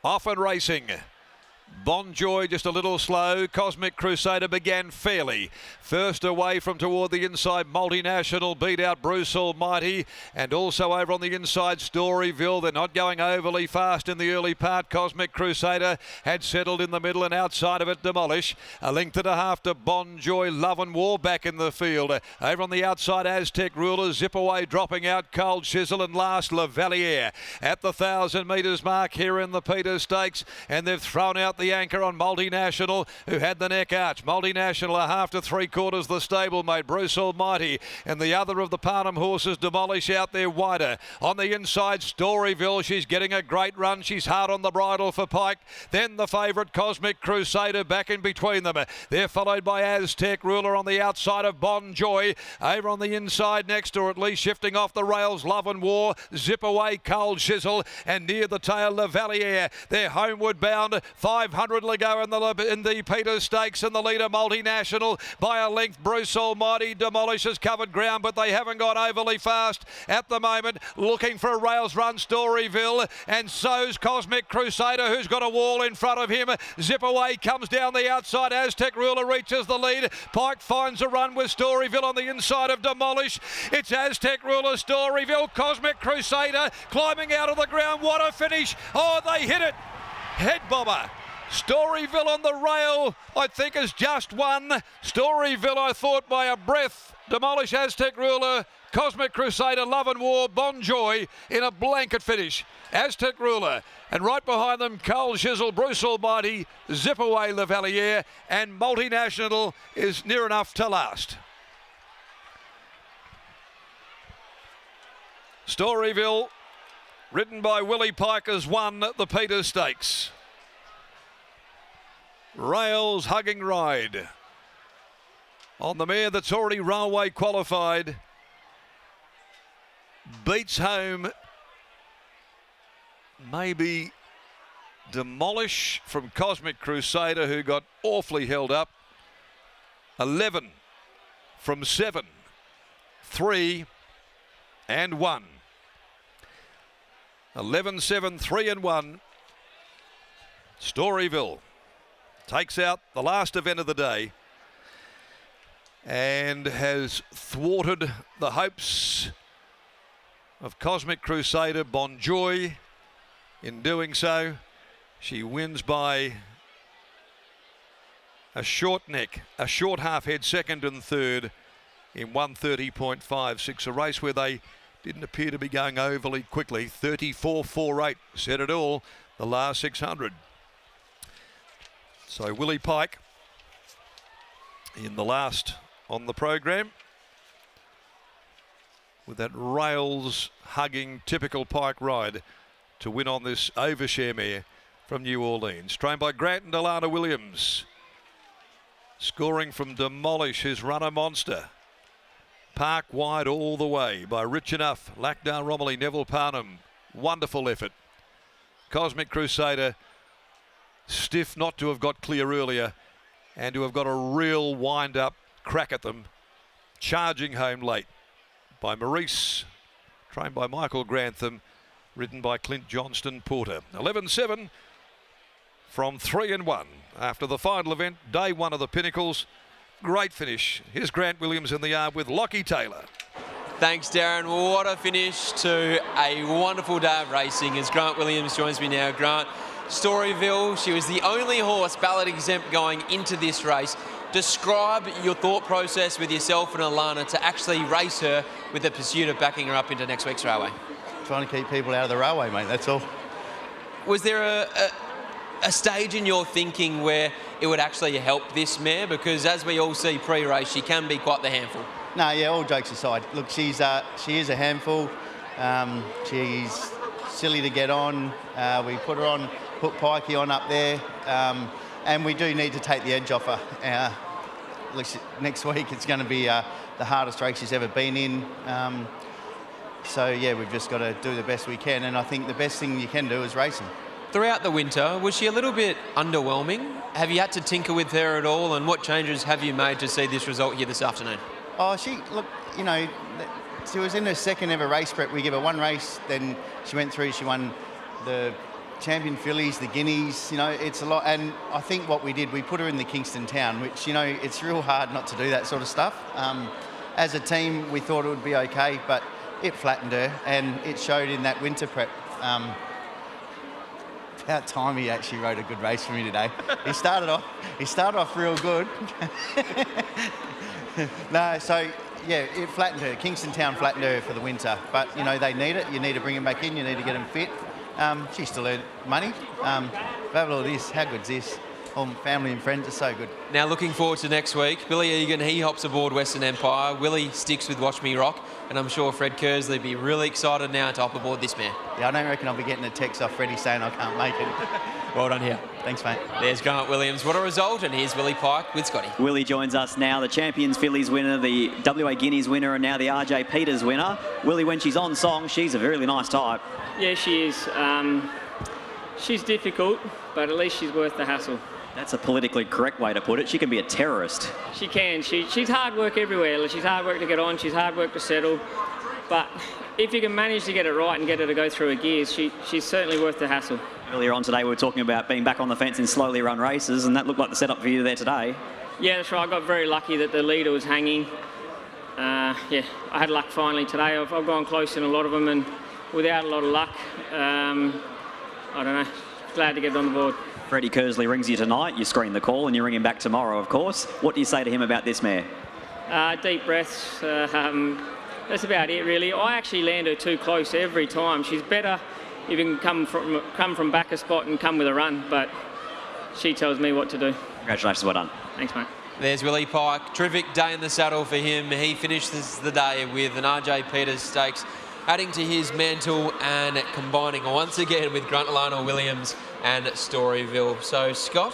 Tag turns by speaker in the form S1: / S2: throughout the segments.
S1: Off and racing. Bonjoy just a little slow. Cosmic Crusader began fairly. First away from toward the inside, Multinational beat out Bruce Almighty, and also over on the inside, Storyville. They're not going overly fast in the early part. Cosmic Crusader had settled in the middle, and outside of it, Demolish. A length and a half to Bonjoy. Love and War back in the field. Over on the outside, Aztec Ruler. Zip Away dropping out. Cold Chisel, and last, Lavalier at the 1,000 metres mark here in the Peter Stakes, and they've thrown out the anchor on Multinational, who had the neck arch. Multinational a half to 3/4 the stablemate, Bruce Almighty, and the other of the Parnham horses, Demolish, out there wider. On the inside, Storyville. She's getting a great run. She's hard on the bridle for Pike. Then the favourite, Cosmic Crusader, back in between them. They're followed by Aztec Ruler on the outside of Bonjoy. Over on the inside next, or at least shifting off the rails, Love and War. Zip Away, Cold Chisel, and near the tail, Lavalier. They're homeward bound. 500 to go in the Peter Stakes, and the leader, Multinational, by a length. Bruce Almighty. Demolish has covered ground, but they haven't gone overly fast at the moment. Looking for a rails run, Storyville, and so's Cosmic Crusader, who's got a wall in front of him. Zip Away comes down the outside. Aztec Ruler reaches the lead. Pike finds a run with Storyville on the inside of Demolish. It's Aztec Ruler, Storyville, Cosmic Crusader climbing out of the ground. What a finish. Oh, they hit it. Head bobber. Storyville on the rail, I think, has just won. Storyville, I thought, by a breath. Demolish, Aztec Ruler, Cosmic Crusader, Love and War, Bonjoy in a blanket finish. Aztec Ruler, and right behind them, Cold Chisel, Bruce Almighty, Zip Away, Lavalier, and Multinational is near enough to last. Storyville, ridden by Willie Pike, has won the Peter Stakes. Rails hugging ride on the mare that's already railway qualified. Beats home maybe Demolish from Cosmic Crusader, who got awfully held up. 11 from 7, 3 and 1. 11, 7, 3 and 1. Storyville takes out the last event of the day and has thwarted the hopes of Cosmic Crusader, Bonjoy. In doing so, she wins by a short neck, a short half head, second and third in 1:30.56, a race where they didn't appear to be going overly quickly. 34.48 said it all, the last 600. So Willie Pike in the last on the program with that rails hugging typical Pike ride to win on this overshare mare from New Orleans. Trained by Grant and Delana Williams. Scoring from Demolish, his runner monster. Park wide all the way by Rich Enough, Lackdale Romilly, Neville Parnham. Wonderful effort. Cosmic Crusader, stiff not to have got clear earlier and to have got a real wind-up crack at them. Charging home late by Maurice, trained by Michael Grantham, ridden by Clint Johnston Porter. 11-7 from 3 and 1 after the final event, day one of the Pinnacles. Great finish. Here's Grant Williams in the yard with Lockie Taylor.
S2: Thanks, Darren. What a finish to a wonderful day of racing as Grant Williams joins me now. Grant, Storyville, she was the only horse ballot exempt going into this race. Describe your thought process with yourself and Alana to actually race her with the pursuit of backing her up into next week's railway.
S3: Trying to keep people out of the railway, mate, that's all.
S2: Was there a stage in your thinking where it would actually help this mare? Because as we all see pre-race, she can be quite the handful.
S3: No, yeah, all jokes aside. Look, she is a handful. She's silly to get on. We put her on, put Pikey on up there. And we do need to take the edge off her. Next week it's going to be the hardest race she's ever been in. So, yeah, we've just got to do the best we can. And I think the best thing you can do is racing.
S2: Throughout the winter, was she a little bit underwhelming? Have you had to tinker with her at all? And what changes have you made to see this result here this afternoon?
S3: Oh, look, you know, she was in her second ever race prep. We give her one race, then she went through, she won the champion fillies, the guineas, you know, it's a lot. And I think what we did, we put her in the Kingston Town, which, you know, it's real hard not to do that sort of stuff. As a team, we thought it would be okay, but it flattened her, and it showed in that winter prep. About time he actually rode a good race for me today. He started off real good. No, so yeah, it flattened her. Kingston Town flattened her for the winter, but you know they need it. You need to bring them back in. You need to get them fit. She still earned money. But all this, how good's this? All family and friends are so good.
S2: Now looking forward to next week. Billy Egan, he hops aboard Western Empire. Willie sticks with Watch Me Rock. And I'm sure Fred Kersley will be really excited now to hop aboard this mare.
S3: Yeah, I don't reckon I'll be getting a text off Freddie saying I can't make it.
S2: Well done here.
S3: Thanks, mate.
S2: There's Grant Williams. What a result. And here's Willie Pike with Scotty.
S4: Willie joins us now, the Champions Fillies winner, the WA Guineas winner, and now the RJ Peters winner. Willie, when she's on song, she's a really nice type.
S5: Yeah, she is. She's difficult, but at least she's worth the hassle.
S4: That's a politically correct way to put it. She can be a terrorist.
S5: She can. She's hard work everywhere. She's hard work to get on. She's hard work to settle. But if you can manage to get it right and get her to go through her gears, she's certainly worth the hassle.
S4: Earlier on today, we were talking about being back on the fence in slowly run races, and that looked like the setup for you there today. Yeah,
S5: that's right. I got very lucky that the leader was hanging. Yeah, I had luck finally today. I've gone close in a lot of them, and without a lot of luck, I don't know. Glad to get it on the board.
S4: Freddie Kersley rings you tonight, you screen the call, and you ring him back tomorrow, of course. What do you say to him about this mare?
S5: Deep breaths. That's about it, really. I actually land her too close every time. She's better if you can come from back a spot and come with a run, but she tells me what to do.
S4: Congratulations, well done.
S5: Thanks, mate.
S2: There's Willie Pike. Terrific day in the saddle for him. He finishes the day with an RJ Peters Stakes, adding to his mantle and combining once again with Grant Williams and Storyville. So, Scott,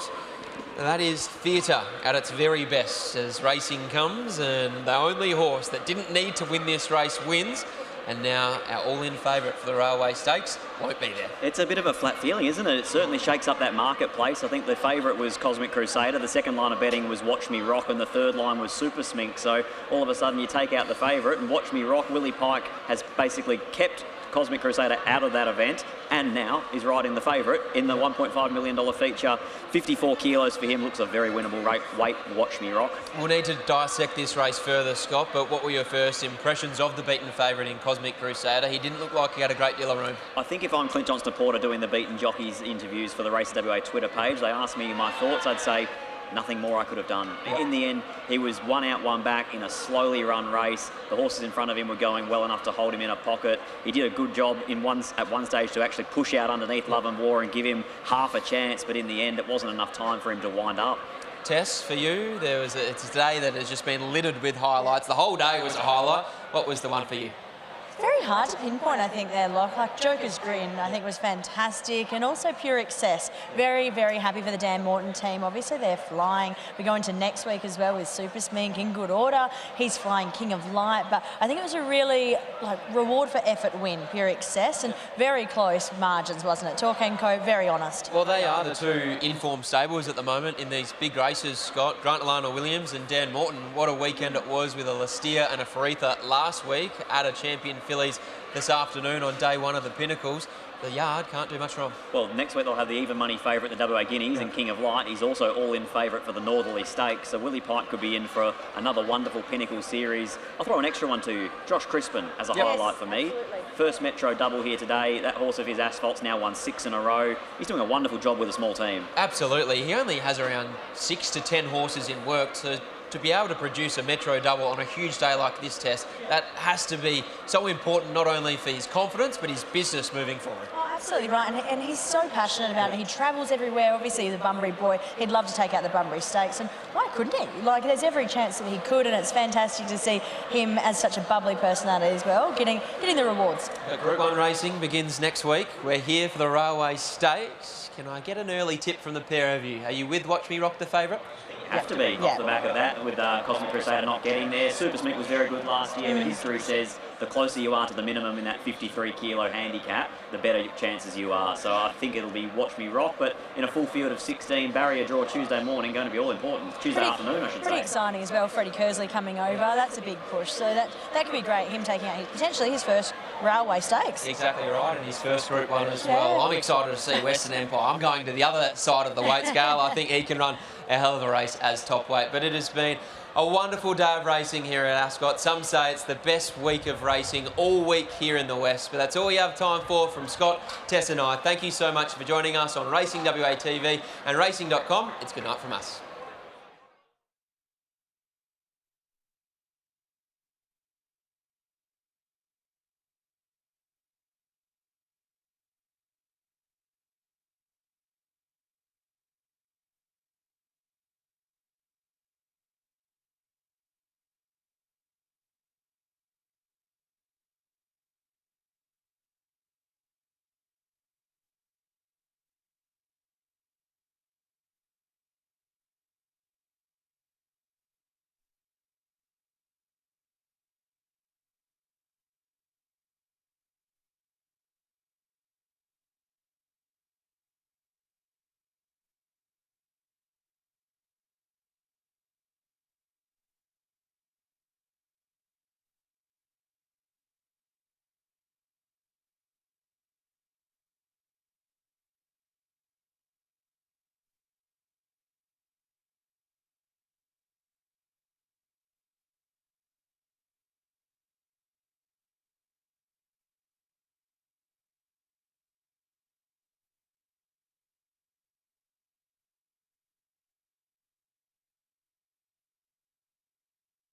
S2: that is theatre at its very best as racing comes, and the only horse that didn't need to win this race wins. And now our all-in favourite for the Railway Stakes won't be there.
S4: It's a bit of a flat feeling, isn't it? It certainly shakes up that marketplace. I think the favourite was Cosmic Crusader, the second line of betting was Watch Me Rock, and the third line was Super Smink. So all of a sudden you take out the favourite, and Watch Me Rock, Willie Pike has basically kept Cosmic Crusader out of that event, and now is riding the favourite in the $1.5 million feature. 54 kilos for him, looks a very winnable weight, Watch Me Rock.
S2: We'll need to dissect this race further, Scott, but what were your first impressions of the beaten favourite in Cosmic Crusader? He didn't look like he had a great deal of room.
S4: I think if I'm Clint Johnston-Porter doing the beaten jockeys interviews for the Race WA Twitter page, they asked me my thoughts, I'd say nothing more I could have done. In the end, he was one out, one back in a slowly run race. The horses in front of him were going well enough to hold him in a pocket. He did a good job at one stage to actually push out underneath Love and War and give him half a chance, but in the end, it wasn't enough time for him to wind up.
S2: Tess, for you, it's a day that has just been littered with highlights. The whole day was a highlight. What was the one for you?
S6: Very hard to pinpoint, I think, there, Locke. Like Joker's Grin, I think, was fantastic. And also Pure Excess. Very, very happy for the Dan Morton team. Obviously, they're flying. We go into next week as well with Super Smink in good order. He's flying King of Light. But I think it was a really, reward for effort win, Pure Excess. And very close margins, wasn't it? Talk & Co, very honest.
S2: Well, they are the two informed stables at the moment in these big races, Scott. Grant Williams and Dan Morton. What a weekend it was with a Lastia and a Faritha last week at a champion fillies this afternoon on day one of the Pinnacles. The yard can't do much wrong.
S4: Well, next week they'll have the even money favourite, the WA Guineas, and King of Light. He's also all-in favourite for the Northerly Stakes. So Willie Pike could be in for another wonderful Pinnacle series. I'll throw an extra one to you. Josh Crispin as a highlight for me.
S6: Absolutely.
S4: First Metro double here today. That horse of his Asphalt's now won 6 in a row. He's doing a wonderful job with a small team.
S2: Absolutely. He only has around 6 to 10 horses in work, so to be able to produce a Metro double on a huge day like this, Test, that has to be so important not only for his confidence but his business moving forward.
S6: Oh, absolutely right, and he's so passionate about it. He travels everywhere. Obviously, he's a Bunbury boy. He'd love to take out the Bunbury Stakes, and why couldn't he? There's every chance that he could, and it's fantastic to see him as such a bubbly personality as well, getting the rewards.
S2: Group 1 racing begins next week. We're here for the Railway Stakes. Can I get an early tip from the pair of you? Are you with Watch Me Rock, the favourite?
S4: Have to be off the back of that, with Cosmic Crusader not getting there. Super Smink was very good last year, but history says the closer you are to the minimum in that 53 kilo handicap, the better chances you are. So I think it'll be Watch Me Rock, but in a full field of 16, barrier draw Tuesday morning, going to be all important. Tuesday afternoon, I should say.
S6: Pretty exciting as well. Freddie Kersley coming over. That's a big push. So that could be great. Him taking out potentially his first railway stakes.
S2: Exactly right, and his first Group 1 as well. I'm excited to see Western Empire. I'm going to the other side of the weight scale. I think he can run a hell of a race as top weight. But it has been a wonderful day of racing here at Ascot. Some say it's the best week of racing all week here in the West. But that's all we have time for from Scott, Tess and I. Thank you so much for joining us on Racing WA TV and racing.com. It's good night from us.